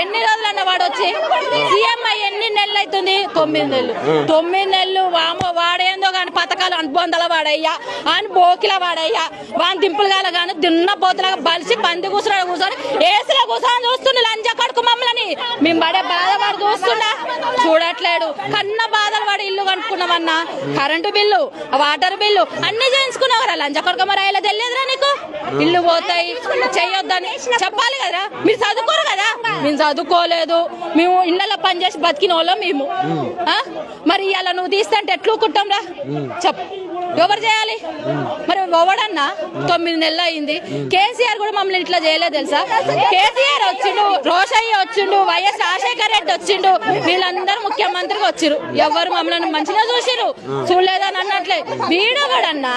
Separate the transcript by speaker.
Speaker 1: ఎన్ని రోజులన్న వాడు వచ్చి సీఎం ఎన్ని నెలలు అవుతుంది? 9 నెలలు. 9 నెలలు వామో వాడేందో కానీ పథకాలు అనుబంధాల వాడయ్యా అని బోకిలా వాడయ్యా వాని దింపులు కాల కానీ దున్న పోతులాగా బలిసి పంది కూర్చొని ఏసులో కూర్చొని చూస్తుండే లంజ కడుకు మమ్మల్ని మేము పడే బాధ వాడు చూస్తుండా చూడట్లేడు. కన్న బాధలు వాడు ఇల్లు కనుక్కున్నామన్నా కరెంటు బిల్లు వాటర్ బిల్లు అన్ని చేయించుకున్నావురా లంజ కొడుకు మరి ఇలా తెలియదురా నీకు? ఇల్లు పోతాయి చెయ్యొద్దని చెప్పాలి కదరా. మీరు చదువుకోరు కదా, మేము చదువుకోలేదు, మేము ఇళ్ళలో పనిచేసి బతికిన వాళ్ళం మేము. మరి ఇలా నువ్వు తీస్తే ఎట్లు కుట్టాం రా చెప్పు, ఎవరు చేయాలి? మరి ఎవడన్నా 9 నెలలు అయింది. కేసీఆర్ కూడా మమ్మల్ని ఇట్లా చేయలేదు తెలుసా? కేసీఆర్ వచ్చిండు, రోషయ్య వచ్చిండు, వైఎస్ రాజశేఖర రెడ్డి వచ్చిండు, వీళ్ళందరూ ముఖ్యమంత్రిగా వచ్చిరు. ఎవరు మమ్మల్ని మంచిగా చూసిరు? చూడలేదని అన్నట్లే. వీడు కూడా అన్నా